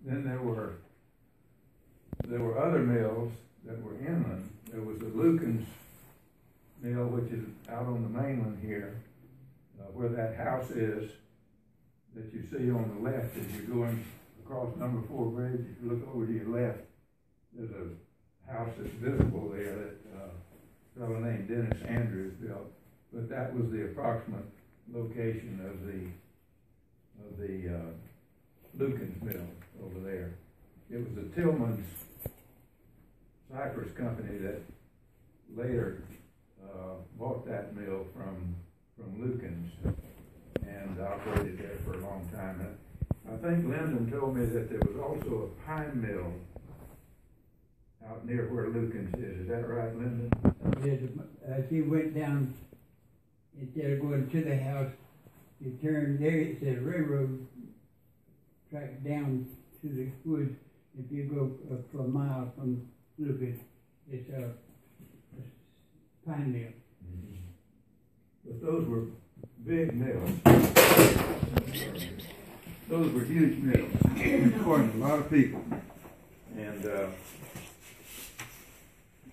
then there were other mills that were inland. There was the Lukens mill, which is out on the mainland here, where that house is that you see on the left as you're going across number 4 bridge. If you look over to your left, there's a house that's visible there that a fellow named Dennis Andrews built. But that was the approximate location of the Lukens mill over there. It was the Tillman's Cypress Company that later bought that mill from Lukens and operated there for a long time. And I think Lyndon told me that there was also a pine mill out near where Lukens is. Is that right, Lyndon? As you went down, instead of going to the house, you turned there. It said railroad track down to the woods. If you go for a mile from Lukens, it's a pine mill. Mm-hmm. But those were big mills. Those were huge mills, employing a lot of people. And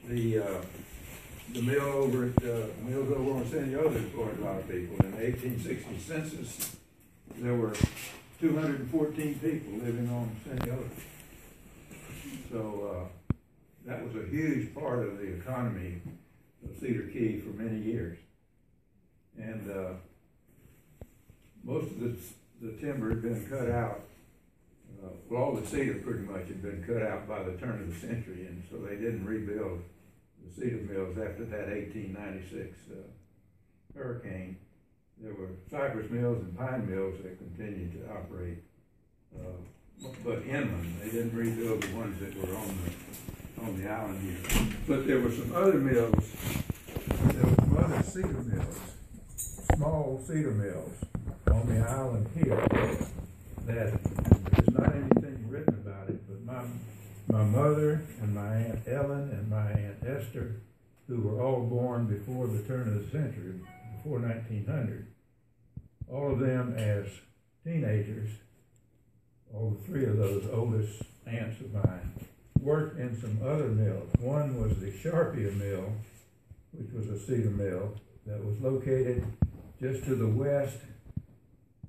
the mill over at mills over on San Jose employed a lot of people. In the 1860 census, there were 214 people living on San Jose. So that was a huge part of the economy of Cedar Key for many years. And most of the timber had been cut out. Well, all the cedar pretty much had been cut out by the turn of the century, and so they didn't rebuild the cedar mills after that 1896 hurricane. There were cypress mills and pine mills that continued to operate, but inland. They didn't rebuild the ones that were on the island here. But there were some other mills. There were some other cedar mills, small cedar mills on the island here that there's not anything written about it, but my mother and my Aunt Ellen and my Aunt Esther, who were all born before the turn of the century, before 1900, all of them as teenagers, all the 3 of those oldest aunts of mine, worked in some other mills. One was the Sharpia mill, which was a cedar mill that was located just to the west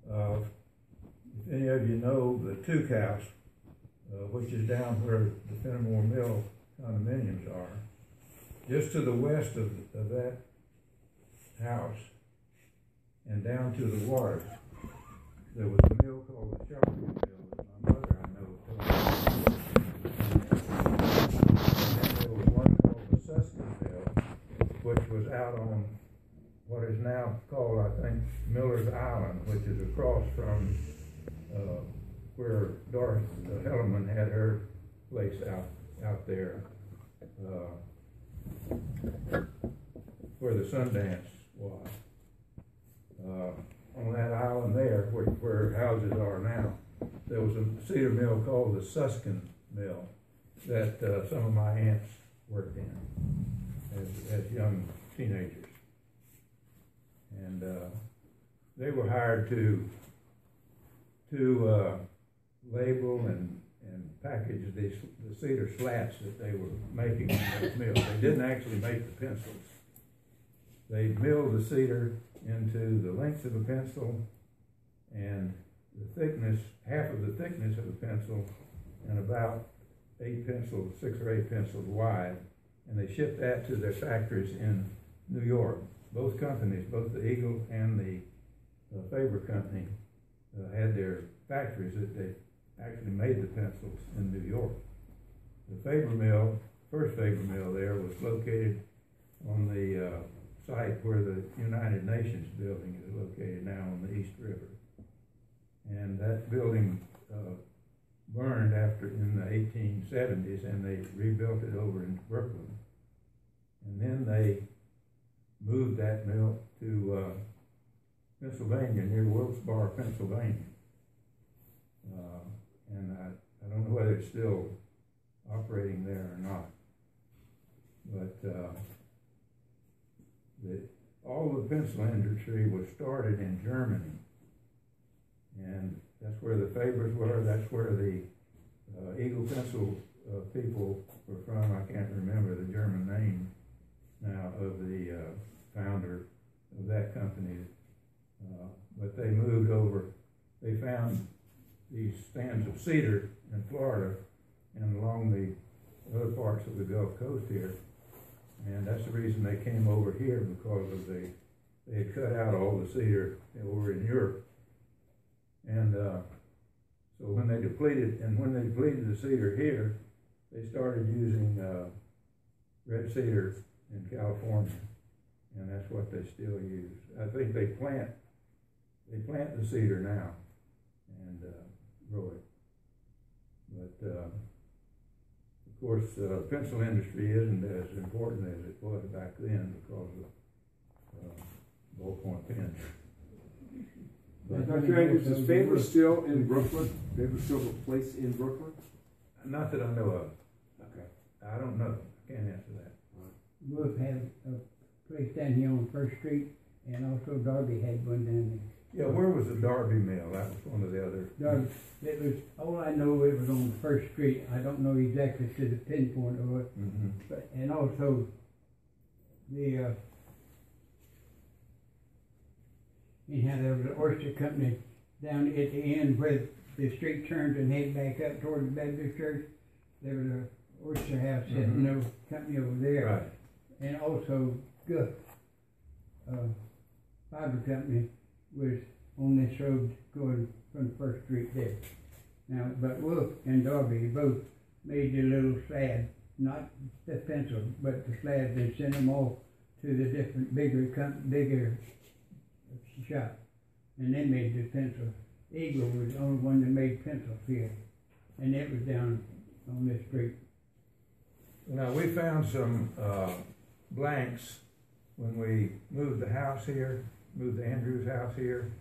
of, if any of you know, the Tuke House, which is down where the Fenimore Mill condominiums are. Just to the west of that house and down to the water, there was a mill called the Sharpia Mill that my mother, I know, told me. And there was one called the Suskin Mill, which was out on what is now called, I think, Miller's Island, which is across from where Dorothy Hellerman had her place out there, where the Sundance was. On that island there, where houses are now, there was a cedar mill called the Suskin Mill that some of my aunts worked in as young teenagers. And they were hired to label and package the cedar slats that they were making in those mills. They didn't actually make the pencils. They milled the cedar into the length of a pencil and the thickness, half of the thickness of a pencil, and about 6 or 8 pencils wide. And they shipped that to their factories in New York. Both companies, both the Eagle and the Faber Company, had their factories that they actually made the pencils in New York. The Faber Mill, first Faber Mill there, was located on the site where the United Nations building is located now on the East River. And that building burned in the 1870s, and they rebuilt it over in Brooklyn. And then they moved that mill to Pennsylvania, near Wilkes-Barre, Pennsylvania. And I don't know whether it's still operating there or not. But all the pencil industry was started in Germany. And that's where the Fabers were, that's where the Eagle Pencil people were from, I can't remember the German name now of the founder of that company, but they moved over. They found these stands of cedar in Florida and along the other parts of the Gulf Coast here, and that's the reason they came over here, because of they had cut out all the cedar over in Europe, and so when they depleted the cedar here, they started using red cedar in California, and that's what they still use. I think they plant the cedar now and grow it, but of course the pencil industry isn't as important as it was back then because of ballpoint pens. Dr. Andrews, is Faber still in Brooklyn? Faber still a place in Brooklyn? Not that I know of. Okay. I don't know. I can't answer that. Wolf had a place down here on First Street, and also Darby had one down there. Yeah, where was the Darby Mill? That was one of the other. Darby, it was, all I know, it was on First Street. I don't know exactly to the pinpoint of it. Mm-hmm. But, and also, the, anyhow, there was an oyster company down at the end where the street turned and headed back up toward the Baptist Church. There was an oyster house, no company over there. Right. And also, Guff, fiber company was on this road going from First Street there. Now, but Wolf and Darby both made the little slab, not the pencil, but the slabs, and sent them off to the different bigger shop, and they made the pencil. Eagle was the only one that made pencils here, and it was down on this street. Now, we found some blanks when we moved the house here, moved the Andrews house here,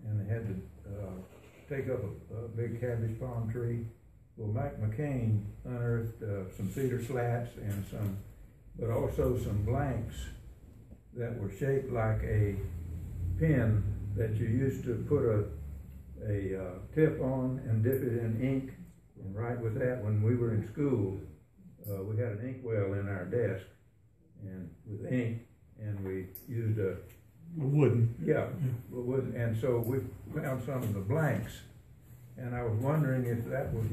and they had to take up a big cabbage palm tree. Well, Mike McCain unearthed some cedar slats and but also some blanks that were shaped like a pen that you used to put a tip on and dip it in ink and write with that. When we were in school, we had an inkwell in our desk and with ink, and we used a wooden. Yeah, wooden, and so we found some of the blanks, and I was wondering if that was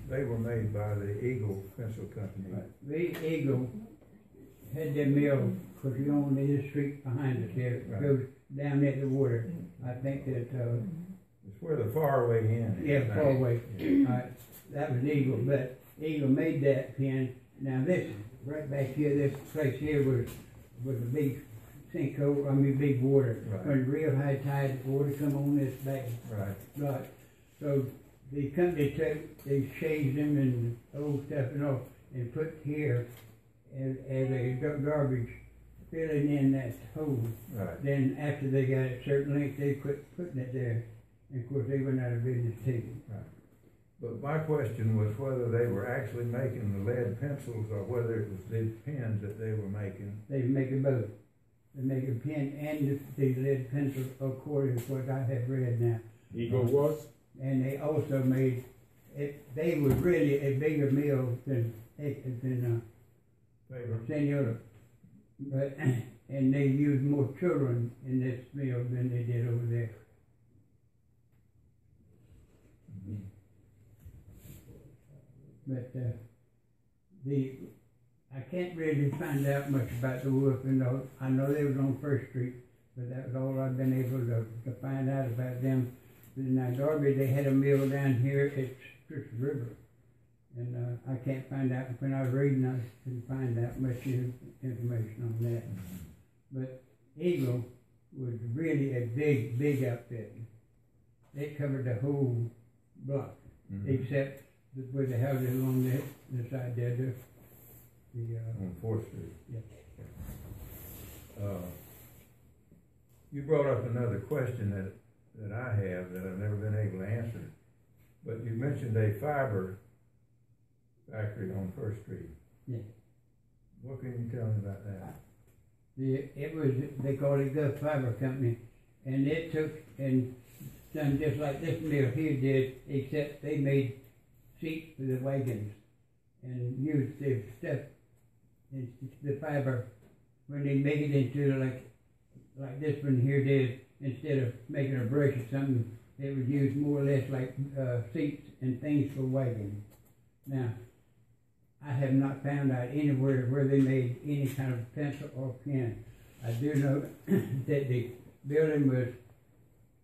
they were made by the Eagle Pencil Company. Right. The Eagle had their mill, because you own the street behind us here, Right. goes down at the water. I think that, It's where the faraway end is. yeah, far away. Yeah. That was Eagle, but Eagle made that pen. Now this, right back here, this place here was a big sinkhole, big water. Right. When real high tide, the water come on this back. Right. Right. So the company they shaved them and old stuff and all, and put here as a garbage, filling in that hole. Right. Then after they got a certain length, they quit putting it there. And of course, they went out of business too. Right. But my question was whether they were actually making the lead pencils or whether it was these pens that they were making. They make it both. They make a pen and the lead pencil, according to what I have read now. Eagle was? And they also made it. They were really a bigger mill than Senor, but and they used more children in this mill than they did over there. Mm-hmm. But I can't really find out much about the Wolf, and I know they was on First Street, but that was all I've been able to find out about them. Now Darby, they had a mill down here at Strict River, and I can't find out. When I was reading, I couldn't find out much information on that. Mm-hmm. But Eagle was really a big outfit. They covered the whole block, except where the houses along the side there. On 4th Street. Yeah. You brought up another question that I have that I've never been able to answer. But you mentioned a fiber factory on 1st Street. Yeah. What can you tell me about that? It was, they called it Gulf Fiber Company, and it took and done just like this mill here did, except they made seats for the wagons and used the stuff, the fiber, when they make it into like this one here did, instead of making a brush or something, it was used more or less like seats and things for wagons. Now, I have not found out anywhere where they made any kind of pencil or pen. I do know that the building was,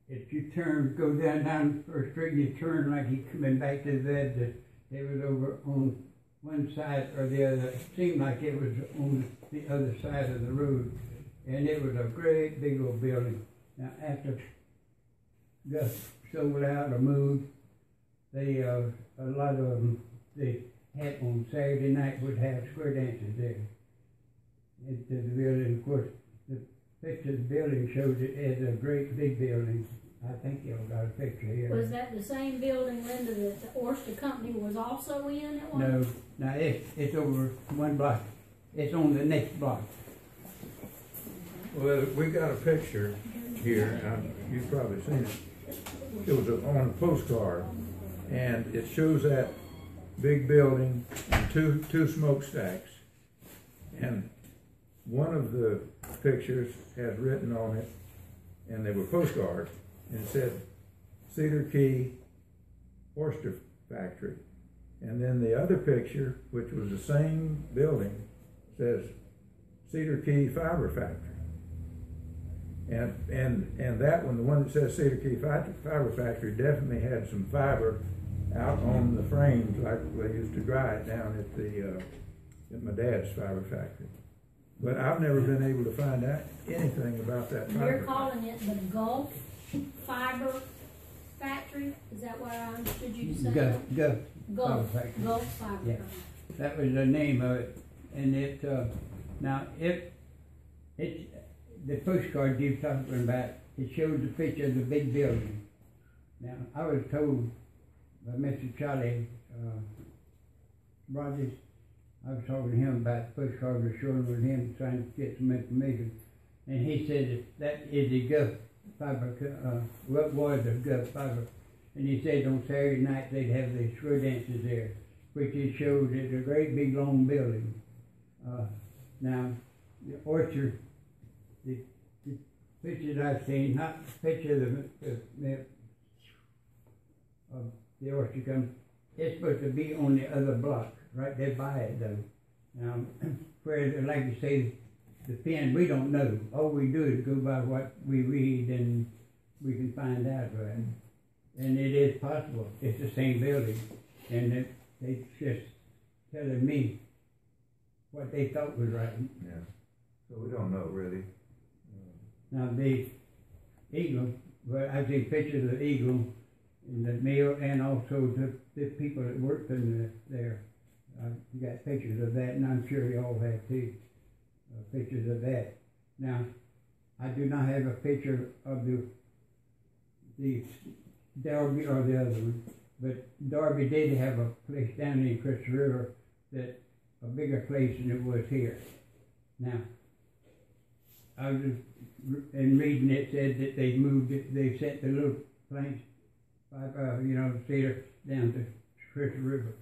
if you go down First Street and you turn like you coming back to the bed, it was over on one side or the other. It seemed like it was on the other side of the road. And it was a great big old building. Now after Gus sold out or moved, they, a lot of them, they had on Saturday night would have square dances there. Into the building, of course, the picture of the building shows it as a great big building. I think y'all got a picture here. Was that the same building, Linda, that the Oyster Company was also in at one? No, it's over one block. It's on the next block. Well, we got a picture here, you've probably seen it. It was on a postcard, and it shows that big building and two smokestacks. And one of the pictures has written on it, and they were postcards, and it said Cedar Key Oyster Factory. And then the other picture, which was the same building, says Cedar Key Fiber Factory. And that one, the one that says Cedar Key Fiber Factory, definitely had some fiber out on the frames like they used to dry it down at my dad's fiber factory. But I've never been able to find out anything about that fiber. You're calling it the Gulf Fiber Factory? Is that what I understood you to say? Gulf Fiber Yeah. Factory. That was the name of it. And it, now it's, the postcard you're talking about, it shows the picture of the big building. Now, I was told by Mr. Charlie Rogers, I was talking to him about the postcard was showing with him, trying to get some information. And he said that is the Gulf Fiber, what was the Gulf Fiber. And he said on Saturday night they'd have the square dances there, which it showed it's a great big long building. Now, the orchard, the pictures I've seen, not the picture of the orchard company, it's supposed to be on the other block, right there by it though. Now, where, like you say, the pen, we don't know. All we do is go by what we read and we can find out, right? And it is possible. It's the same building. And they just telling me what they thought was right. Yeah. So we don't know really. Now the eagle, well, I've seen pictures of the eagle in the mill and also the people that worked in there. You got pictures of that, and I'm sure you all have too. Pictures of that. Now, I do not have a picture of the Darby or the other one, but Darby did have a place down in Crystal River that a bigger place than it was here. Now, I was in reading it said that they moved it, they set the little planks, Cedar down to Crystal River.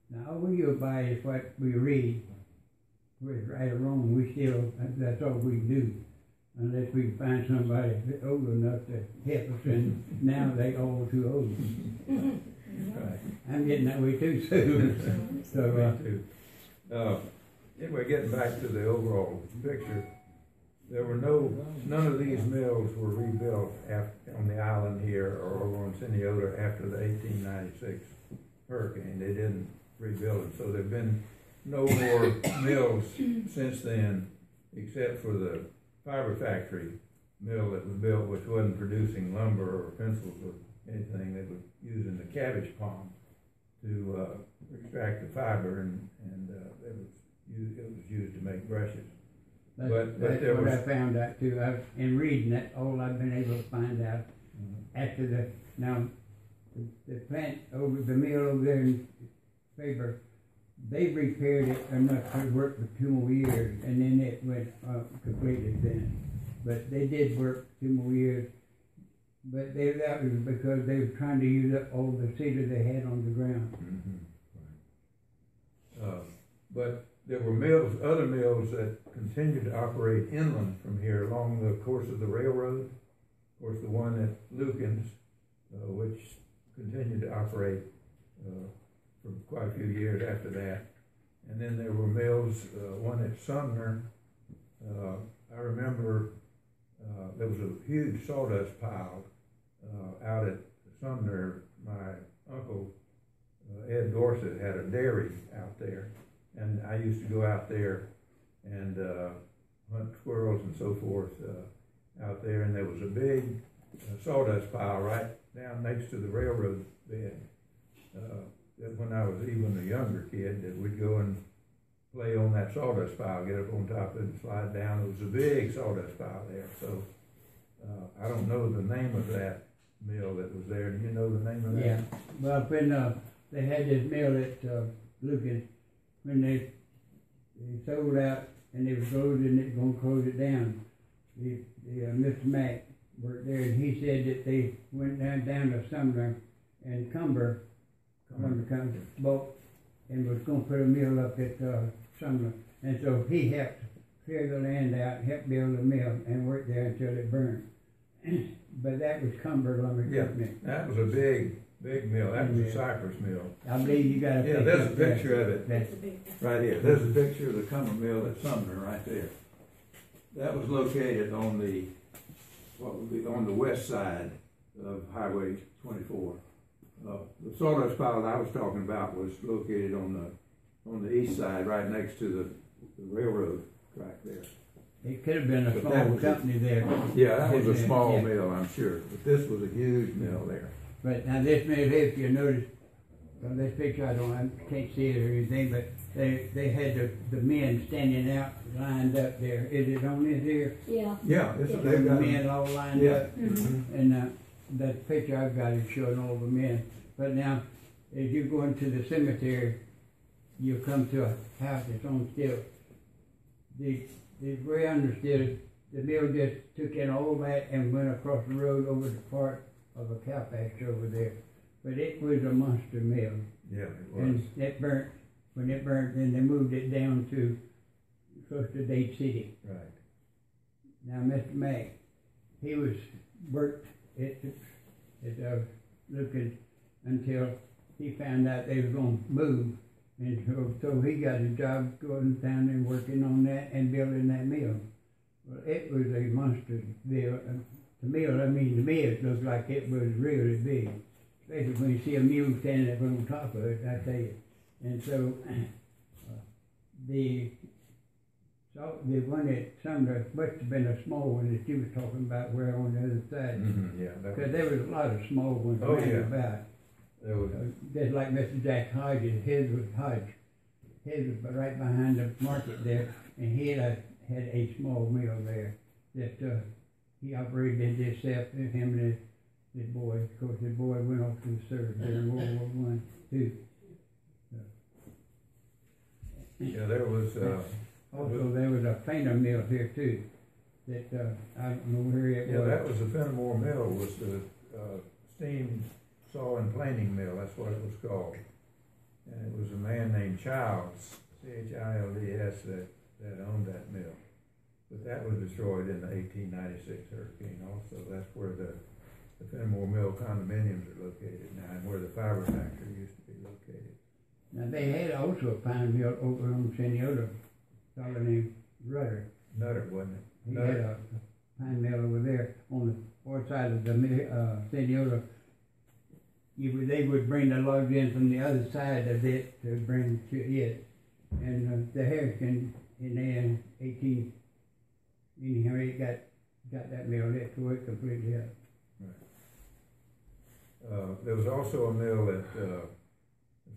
Now, all we go by is what we read. Whether it's right or wrong, we still, that's all we do. Unless we can find somebody old enough to help us, and now they all too old. Right. I'm getting that way too soon. So, anyway, getting back to the overall picture, there were none of these mills were rebuilt on the island here or over on Cineota after the 1896 hurricane. They didn't rebuild it, so there've been no more mills since then, except for the fiber factory mill that was built, which wasn't producing lumber or pencils or anything. They were using the cabbage palm to extract the fiber, and it was used to make brushes. that's there what was, I found out too. In reading that, all I've been able to find out after the plant over the mill over there in Faber, they repaired it enough to work for 2 more years, and then it went completely then. But they did work 2 more years. But that was because they were trying to use up all the cedar they had on the ground. But there were mills, other mills that continued to operate inland from here along the course of the railroad. Of course, the one at Lucan's, which continued to operate for quite a few years after that. And then there were mills, one at Sumner. I remember there was a huge sawdust pile out at Sumner. My uncle, Ed Dorset, had a dairy out there. And I used to go out there and hunt squirrels and so forth out there. And there was a big sawdust pile right down next to the railroad bed. That when I was even a younger kid, that we'd go and play on that sawdust pile, get up on top of it and slide down. It was a big sawdust pile there. So I don't know the name of that mill that was there. Do you know the name of that? Yeah. Well, when they had this mill at Lucas, when they sold out and they were closing it, going to close it down, Mr. Mack worked there, and he said that they went down to Sumner and Cumber bought and was going to put a mill up at Sumner. And so he helped clear the land out, helped build a mill, and worked there until it burned. But that was Cumber Lumber Company. That was a big mill. That was a cypress mill. I believe you got a picture. Yeah, there's a picture of it That's a big. right here. There's a picture of the Cumber Mill at Sumner right there. That was located on the west side of Highway 24. The sawdust pile I was talking about was located on the east side, right next to the railroad track there. It could have been a But small that was company there. Yeah, that was a small Yeah. mill, I'm sure, but this was a huge mill there. But now this mill here, if you notice, from this picture, I can't see it or anything, but they had the men standing out, lined up there. Is it on this here? Yeah. Yeah, The they've got men all lined Yeah. up. And that picture I've got is showing all the men. But now, as you go into the cemetery, you come to a house that's on stilts. The way I understood it, the mill just took in all that and went across the road over the part of a cow pasture over there. But it was a monster mill. Yeah, it was. And it burnt. When it burnt, then they moved it down to close to Dade City. Right. Now, Mr. Mack, he was worked at Lucas until he found out they were going to move. And so he got a job going down and working on that and building that mill. Well, it was a monster mill. The mill, I mean, to me it looked like it was really big. Especially when you see a mule standing up on top of it, I tell you. And so the one at Sumner must have been a small one that you were talking about, where on the other side. Yeah. Because there was a lot of small ones Oh, around yeah. about. There was. Just like Mr. Jack Hodges, his was Hodge. His was right behind the market there, and he had a small mill there that he operated himself, him and his boy. Of course, his boy went off to the service during World War I, too. Yeah, there was. Also, there was a planer mill here, too, that I don't know where it Yeah, was. that was the Fenimore Mill. Was the steam saw and planing mill. That's what it was called. And it was a man named Childs, Childs, that owned that mill. But that was destroyed in the 1896 hurricane. Also, that's where the Fenimore Mill condominiums are located now, and where the fiber factory used to be located. Now, they had also a pine mill over on San Diego, a fellow named Rudder. Nutter, wasn't it? He Nutter. had a pine mill over there on the north side of the San Diego. They would bring the logs in from the other side of it to bring to it. And the hurricane in there in anyhow, it got that mill, it tore it completely up. There was also a mill at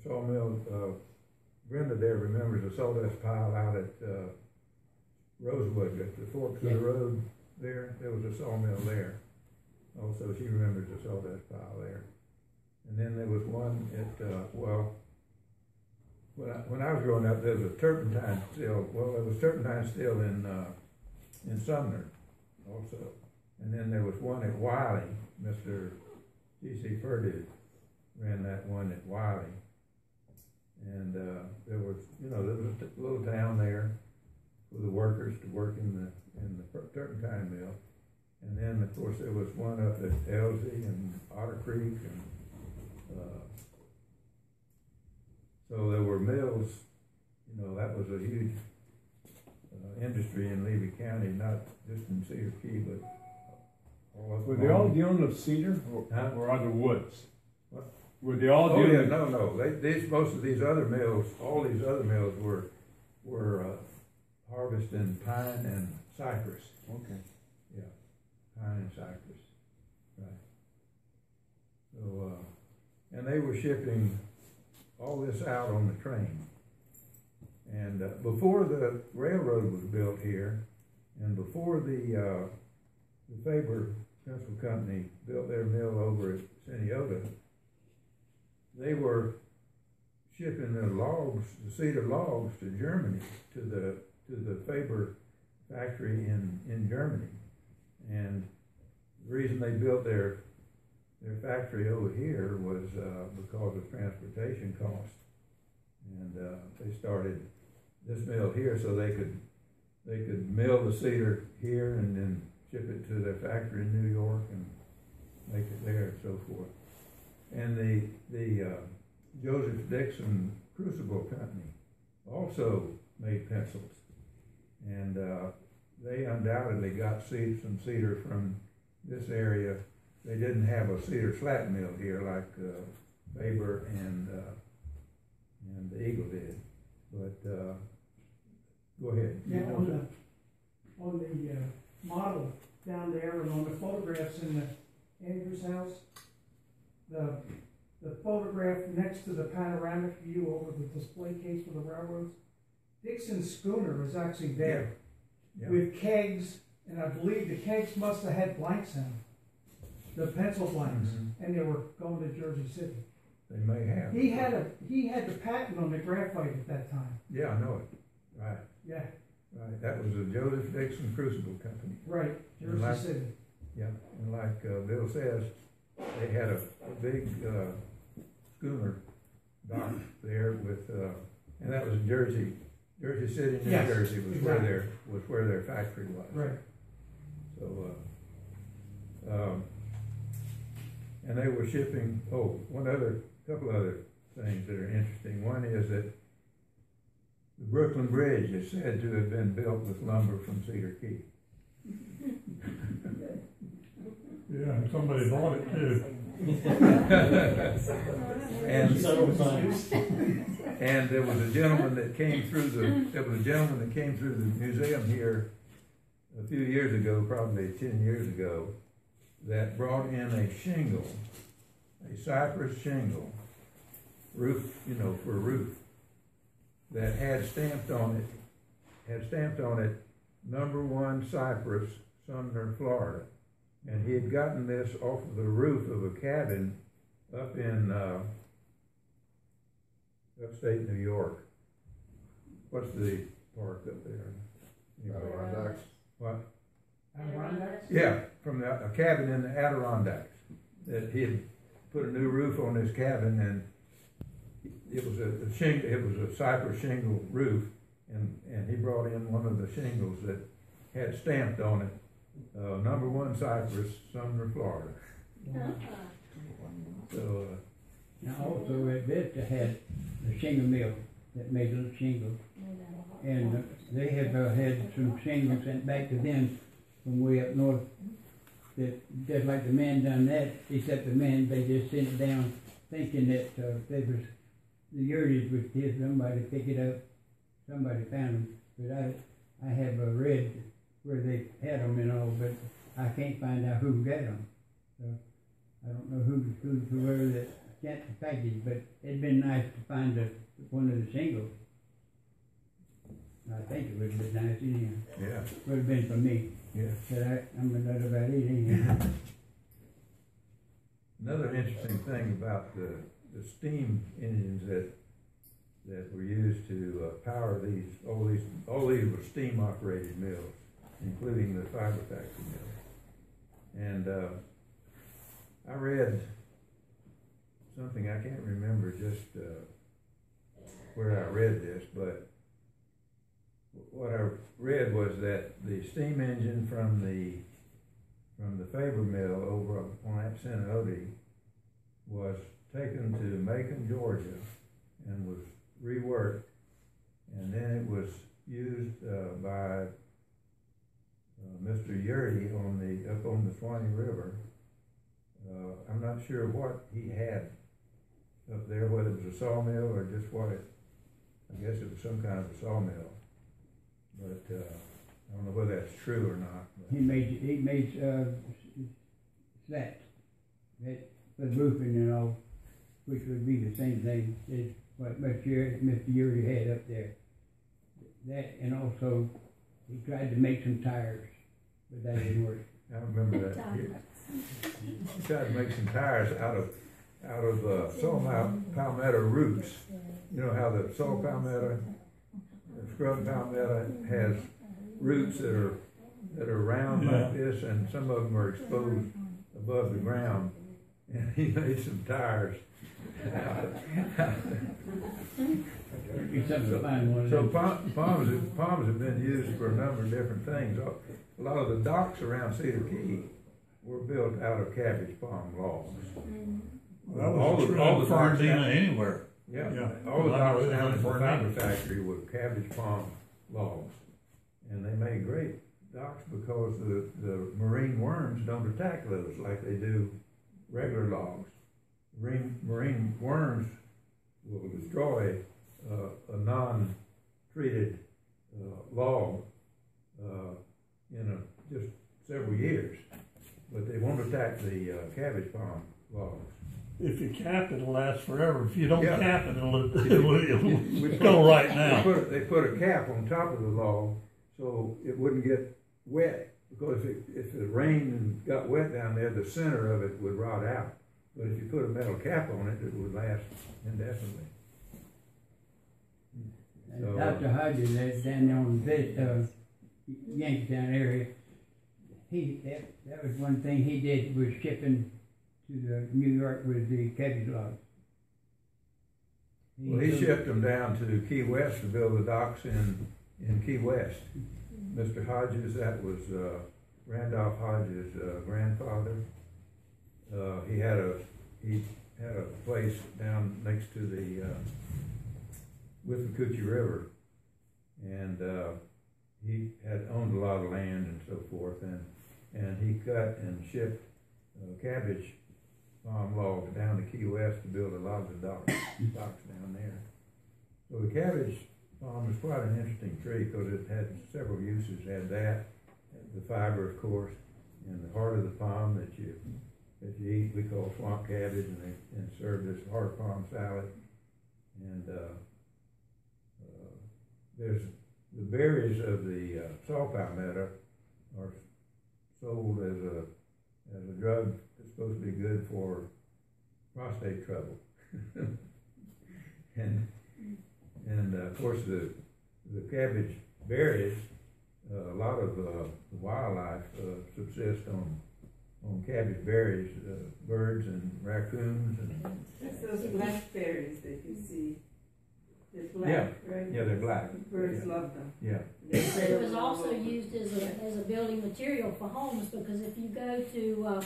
sawmill. Brenda there remembers a sawdust pile out at Rosewood at the forks of the road there. There was a sawmill there. Also, she remembers the sawdust pile there. And then there was one at when I was growing up, there was a turpentine still. Well, there was turpentine still in Sumner also, And then there was one at Wiley, Mr. T.C. Purdue ran that one at Wiley. And, there was a little town there for the workers to work in the turpentine mill. And then, of course, there was one up at Elsie and Otter Creek, and, so there were mills, that was a huge, industry in Levy County, not just in Cedar Key, but all up. Were they all dealing with cedar Huh? or other woods? What? Were they all Oh, dealing? yeah, no, most of these other mills, all these other mills were harvesting pine and cypress. Okay. Yeah, pine and cypress, right. So, and they were shipping all this out on the train. And, before the railroad was built here, and before the Faber Pencil Company built their mill over at Senneota, they were shipping the logs, the cedar logs, to Germany, to the Faber factory in Germany. And the reason they built their factory over here was because of transportation costs. And they started this mill here so they could mill the cedar here and then ship it to their factory in New York and make it there and so forth. And the Joseph Dixon Crucible Company also made pencils. And they undoubtedly got some cedar from this area. They didn't have a cedar slat mill here like Faber and the Eagle did. But go ahead. Yeah, on the model down there and on the photographs in the Andrews house, the photograph next to the panoramic view over the display case for the railroads, Dixon's schooner is actually there Yeah. with kegs, and I believe the kegs must have had blanks in them, the pencil blanks, and they were going to Jersey City. They may have. He had the patent on the graphite at that time. Yeah, I know it. Right. Yeah, Right. That was the Joseph Dixon Crucible Company. right, And like- Jersey City. Yeah, and like Bill says, they had a big schooner dock there with, and that was in Jersey City, New Yes, Jersey was exactly. where their factory was. Right. So, and they were shipping. Oh, couple other things that are interesting. One is that the Brooklyn Bridge is said to have been built with lumber from Cedar Key. Yeah, and somebody bought it too. And there was a gentleman that came through the museum here a few years ago, probably 10 years ago, that brought in a shingle, a cypress shingle, roof, for a roof, that had stamped on it, '1 Cypress, Sumner, Florida. And he had gotten this off of the roof of a cabin up in upstate New York. What's the park up there? Adirondacks. What? Adirondacks? Yeah, from a cabin in the Adirondacks. That he had put a new roof on his cabin, and it was a cypress shingle roof, and he brought in one of the shingles that had stamped on it, '1 Cypress, Sumner, Florida. So, Now also at Vista had the shingle mill that made little shingles. And they have had some shingles sent back to them from way up north. That just like the man done that, except the man, they just sent it down thinking that they was, the yardage was his, somebody pick it up, somebody found them. But I have read where they had them and all, but I can't find out who got them. So I don't know whoever that sent the package, but it'd been nice to find one of the shingles. I think it would have been nice anyhow. yeah, Would have been for me, yeah. but I'm not about it anyhow. Another interesting thing about the steam engines that were used to power all these were steam operated mills, including the fiber factory mill. And, I read something, I can't remember just, where I read this, but what I read was that the steam engine from the Faber mill over on that Senate was taken to Macon, Georgia, and was reworked, and then it was used by Mr. Yurdy up on the Swanee River. I'm not sure what he had up there, whether it was a sawmill or just what I guess it was some kind of a sawmill. But I don't know whether that's true or not. He made slats for the roofing and all, which would be the same thing as what Mr. Yuri had up there. That, and also he tried to make some tires, but that didn't work. I remember that. He tried to make some tires out of saw palmetto roots. You know how the saw palmetto, the scrub palmetto has roots that are round like this, and some of them are exposed above the ground. And he made some tires. So palms have been used for a number of different things. A lot of the docks around Cedar Key were built out of cabbage palm logs. Well, all the Fernandina anywhere. Yeah, all the docks down in the fiber factory were cabbage palm logs, and they made great docks because the marine worms don't attack those like they do regular logs. Marine worms will destroy a non-treated log in just several years, but they won't attack the cabbage palm logs. If you cap it, it'll last forever. If you don't Yeah. cap it, it'll go right now. They put a cap on top of the log so it wouldn't get wet, because if it rained and got wet down there, the center of it would rot out. But if you put a metal cap on it, it would last indefinitely. And Dr. Hodges, that's down there on this Yankeetown area, that was one thing he did, was shipping to New York with the cabbage logs. Well, he shipped them down to Key West to build the docks in Key West. Mr. Hodges, that was Randolph Hodges' grandfather. He had a place down next to the Withlacoochee River, and he had owned a lot of land and so forth, and he cut and shipped cabbage palm logs down to Key West to build a lot of the docks down there. So the cabbage palm is quite an interesting tree because it had several uses. It had that, the fiber, of course, and the heart of the palm that you eat, we call swamp cabbage, and served as hard palm salad. And there's the berries of the saw palmetto are sold as a drug that's supposed to be good for prostate trouble. and of course the cabbage berries, a lot of the wildlife subsist on cabbage berries, birds and raccoons and That's those blackberries that you see. They're black, yeah, right? yeah, they're black. Birds love them. Yeah. It was also used as a building material for homes, because if you go to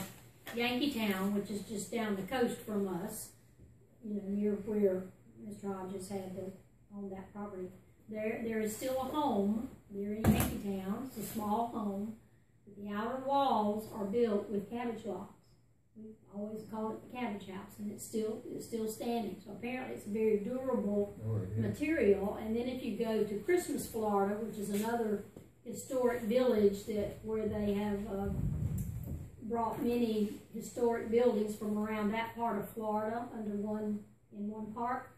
Yankeetown, which is just down the coast from us, near where Mr. Hodges owned that property, there is still a home there in Yankeetown. It's a small home, but the outer walls are built with cabbage logs. We always call it the cabbage house, and it's still standing. So apparently it's a very durable material. And then if you go to Christmas, Florida, which is another historic village where they have brought many historic buildings from around that part of Florida in one park,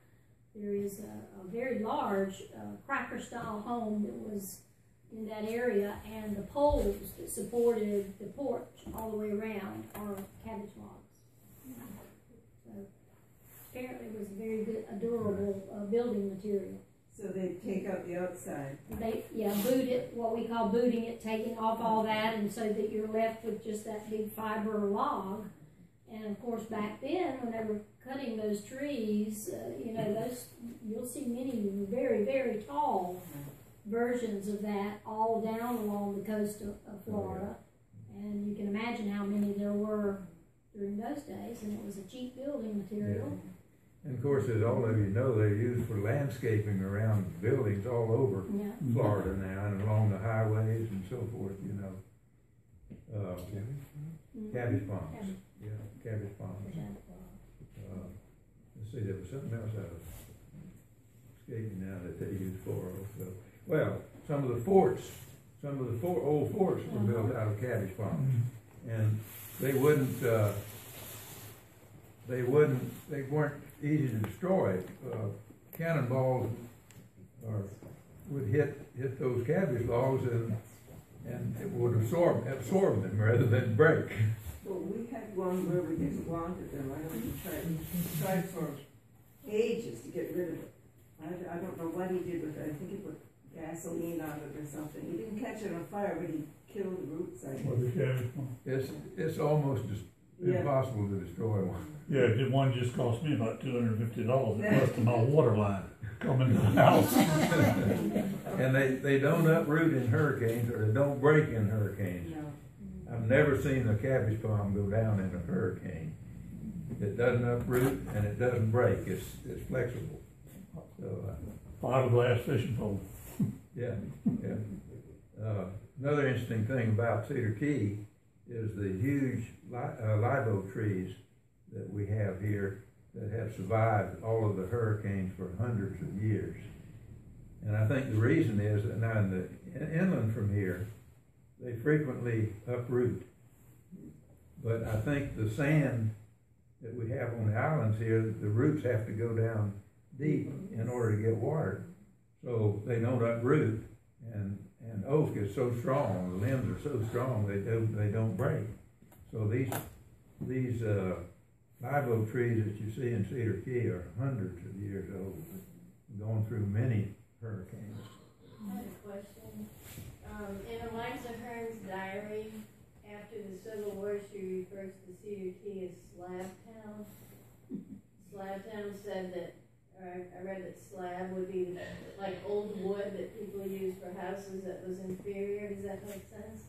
there is a very large cracker-style home that was in that area, and the poles that supported the porch all the way around are cabbage logs. So apparently it was a very good, durable building material. So they take out the outside. They, yeah, boot it, what we call booting it, taking off all that, and so that you're left with just that big fiber log. And of course, back then, when they were cutting those trees, you know, you'll see many very, very tall versions of that all down along the coast of Florida. And you can imagine how many there were during those days, and it was a cheap building material. And of course, as all of you know, they're used for landscaping around buildings all over Yeah. Florida now, and along the highways and so forth, you know. Cabbage palms, yeah, cabbage palms. Let's see, there was something else I was escaping now that they used for also. Well, some of the old forts were built out of cabbage palms, and they weren't easy to destroy. Cannonballs would hit those cabbage logs and it would absorb them rather than break. Well, we had one where we just wanted them. I know we tried for ages to get rid of it. I don't know what he did with it. I think he put gasoline on it or something. He didn't catch it on fire, but he killed the roots, I What the guess. cabbage palm. It's almost impossible to destroy one. Yeah, the one just cost me about $250. It busted my water line coming to the house. And they don't uproot in hurricanes, or they don't break in hurricanes. No. I've never seen a cabbage palm go down in a hurricane. It doesn't uproot and it doesn't break. It's flexible. So, Fiberglass fishing pole. yeah. Another interesting thing about Cedar Key is the huge live oak trees that we have here that have survived all of the hurricanes for hundreds of years. And I think the reason is that now in the inland from here, they frequently uproot. But I think the sand that we have on the islands here, the roots have to go down deep in order to get water. So they don't uproot, and oak is so strong, the limbs are so strong, they don't break. So these live oak trees that you see in Cedar Key are hundreds of years old, going through many hurricanes. I have a question. In Eliza Hearn's diary, after the Civil War, she refers to Cedar Key as Slab Town. Slab Town said that, or I read that slab would be like old wood that people use for houses that was inferior. Does that make sense?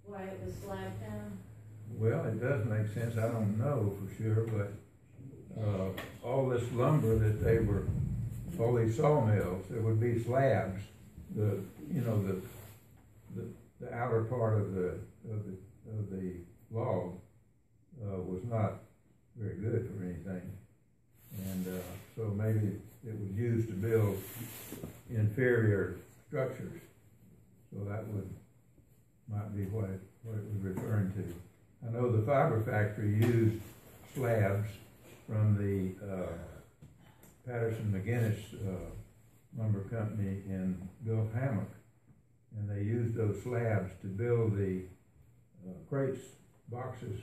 Why it was Slab Town? Well, it does make sense. I don't know for sure, but all this lumber that all these sawmills, there would be slabs. The outer part of the log was not very good for anything, and so maybe it was used to build inferior structures. So that might be what it was referring to. I know the fiber factory used slabs from the Patterson-McGinnis lumber company in Gulf Hammock, and they used those slabs to build the crates, boxes